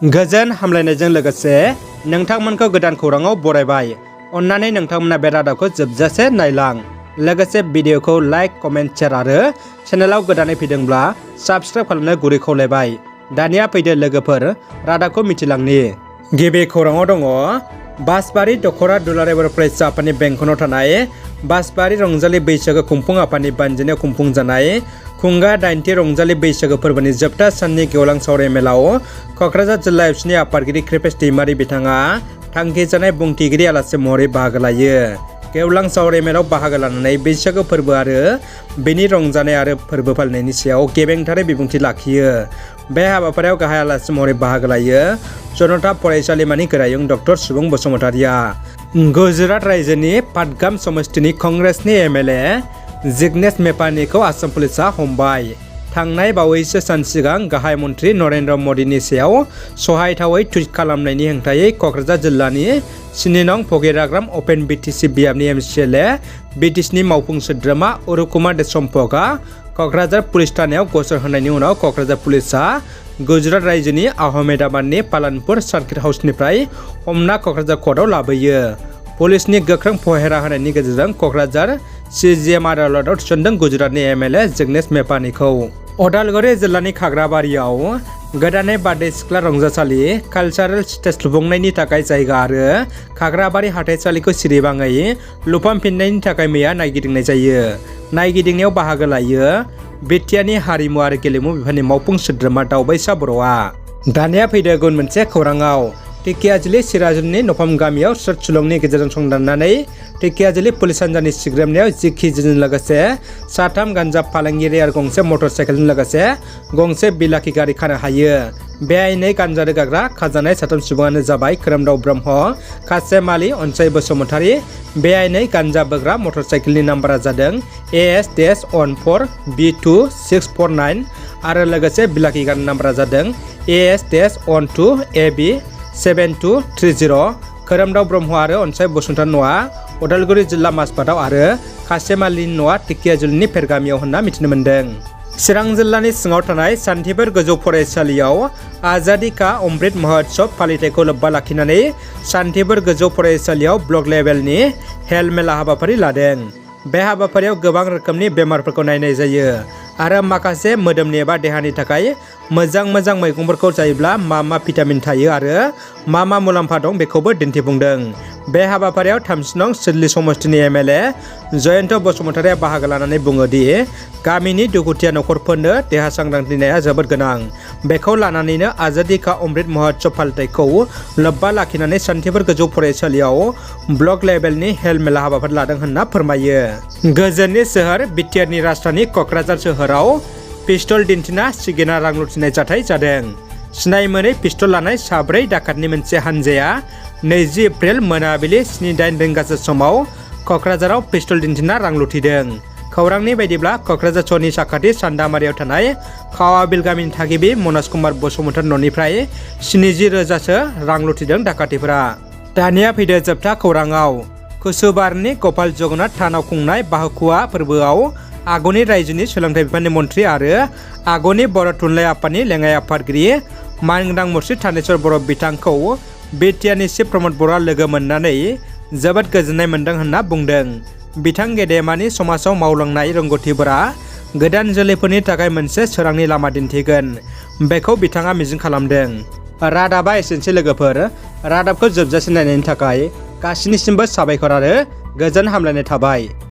गोजोन हामलायनायजों लोगोसे नोंथांमोनखौ गोदान खौराङाव बरायबाय। अन्नानै नोंथांमोना बे रादाबखौ जोबजासे नायलां। लोगोसे भिडिअखौ लाइक, कमेन्ट, शेयार आरो चेनेलाव गोदानै फैदोंब्ला साबस्क्राइब खालामनो गुरै खावलायबाय। दानिया फैदो लोगोफोर रादाबखौ मिथिलांनि। गिबि खौराङाव दङ बासबारि दख'रा दुलाराय बर' फरायसा आफादनि बेंखनाव थानाय बासबारि रंजालि बैसागो खुंफुं आफादनि बानजायनायाव खुंफुंजानाय खुंगा 8थि रंजालि बैसागो फोरबोनि जोबथा साननि गेवलां सावराय मेलाव क'क्राझार जिल्ला एबसुनि आफादगिरि कृपेश दैमारि बिथाङा थांखिजानाय बुंथिगिरि आलासि महरै बाहागो लायो। गेवलां सावराय मेलाव बाहागो लानानै बैसागो फोरबो आरो बेनि रंजानाय आरो फोरबो फालिनायनि सायाव गेबेंथारै बिबुंथि लाखियो। बे हाबाफारियाव गाहाय आलासि महरै बाहागो लायो जनता फरायसालिमानि गोरायुं डक्टर सुबुं बसुमतारिया। गुजरात रायजोनि पाटगाम समस्तिनि कंग्रेसनि MLA जिग्नेश मेपानीखौ आसाम पुलिसा हमबाय। थांनाय बावैसो सान सिगां गाहाय मन्त्रि नरेन्द्र मदिनि सायाव सहायथावै टुइट खालामनायनि हेंथायै क'क्राझार जिल्लानि 7 नं फगिराग्राम अपेन BTC बियाबनि MCLA BTCनि मावफुं सोद्रोमा अरुप कुमार देशमुखआ क'क्राझार पुलिस थानायाव गसर होनायनि उनाव क'क्राझार पुलिसा गुजरात रायजोनि आहमेदाबादनि पालानपुर सार्किट हाउसनिफ्राय हमना क'क्राझार कर्टआव लाबोयो। पुलिसनि गोख्रों पहेरा होनायनि गेजेरजों क'क्राझार CGM आदालतआव थिसनदों गुजरातनि MLA जिग्नेश मेपानीखौ। उदालगुरि जिल्लानि खाग्राबारियाव गोदानै बारदै सिख्ला रंजासालि कालचारेल स्टेज लुफुंनायनि थाखाय जायगा आरो खाग्राबारि हाथाइसालिखौ सिरिबाङै लुफामफिननायनि थाखाय मैया नायगिदिंनाय जायो। नायगिदिंनायाव बाहागो लायो बिटिआरनि हारिमु आरो गेलेमु बिफाननि मावफुं सोद्रोमा दावबायसा बर'आ। दानिया फैदो गुबुन मोनसे खौराङाव। ढेकियाजुलि सिराजुलिनि नफाम गामियाव स्रोद सुलुंनि गेजेरजों संदाननानै ढेकियाजुलि पुलिस हान्जानि सिग्रोमनायाव 10 केजिजों लोगोसे 3 गान्जा फालांगियारि आरो गंसे मटर साइकेलजों लोगोसे गंसे बिलाखि गारि खानो हायो। बेआइनै गान्जा रोगाग्रा खाजानाय 3 सुबुङानो जाबाय खोरोमदाव ब्रह्म, कासेम आली, अनसाय बसुमतारी। बेआइनै गान्जा बोग्रा मटर साइकेलनि नाम्बारा जादों AS-14B2649 आरो लोगोसे बिलाखि गारि नाम्बारा जादों AS-12AB7230। खोरोमदाव ब्रह्म आरो अनसाय बसुमतारी न'आ उदालगुरि जिल्ला माजबाटआव आरो कासेम आलीनि न'आ ढेकियाजुलिनि फेरगामियाव होनना मिथिनो मोन्दों। चिरां जिल्लानि सिङाव थानाय सान्थिफुर गोजौ फरायसालियाव आजादी का अमृत महोत्सव फालिथायखौ लोब्बा लाखिनानै सान्थिफुर गोजौ फरायसालियाव ब्लक लेभेलनि हेल्थ मेला हाबाफारि लादों। बे हाबाफारियाव गोबां रोखोमनि बेमारफोरखौ नायनाय जायो आरो माखासे मोदोमनि एबा देहानि थाखाय मोजां मैगंफोरखौ जायोब्ला मा भिटामिन थायो आरो मा मुलाम्फा दं बेखौबो दिन्थिफुंदों। बे हाबाफारियाव 30 नं सिडली समस्तिनि MLA जयन्त बसुमतारिया बाहागो लानानै बुङोदि गामिनि दुखुथिया नखरफोरनो देहा सांग्रांथि होनाया जोबोद गोनां। बेखौ लानानैनो आजादी का अमृत महोत्सव फालिथायखौ लोब्बा लाखिनानै सान्थिफुर गोजौ फरायसालियाव ब्लक लेभेलनि हेल्थ मेला हाबाफारि लादों होनना फोरमायो। गोजोननि सोहोर बिटिआरनि राजधानी क'क्राझार सोहोराव पिस्तल दिन्थिना सिगिना रां लुथिनाय जाथाय जादों। सिनाय मोनै पिस्तल लानाय 4 डाकातनि मोनसे हानजाया 20 एप्रिल मोनाबिलि 7:08 रिंगासो समाव क'क्राझाराव पिस्तल दिन्थिना रां लुथिदों। खौरांनि बायदिब्ला क'क्राझार सहरनि साखाथि सान्दामारियाव थानाय खावाबिल गामिनि थागिबि मनज कुमार बसुमतारी न'निफ्राय 70,000सो रां लुथिदों डाकातिफोरा। दानिया फैदो जोबथा खौराङाव। कुसुबारनि गपाल जगन्नाथ थानाव खुंनाय बाहुकुवा फोरबोआव आगुनि रायजोनि सोलोंथाइ बिफाननि मन्थ्रि आरो आगुनि बर' थुनलाइ आफादनि लेङाइ आफादगिरि मानगोनां मुस्रि थानेश्वर बर' बिथांखौ बिटिआरनि चिफ प्रमद बर'आ लोगो मोननानै जोबोद गोजोननाय मोन्दों होनना बुंदों। बिथां गेदेमानि समाजाव मावलांनाय रोंगौथिफोरा गोदान जोलैफोरनि थाखाय मोनसे सोरांनि लामा दिन्थिगोन बेखौ बिथाङा मिजिं खालामदों। रादाबा एसेनोसै लोगोफोर। रादाबखौ जोबजासिम नायनायनि थाखाय गासिनिसिमबो साबायखर आरो गोजोन हामलायनाय थाबाय।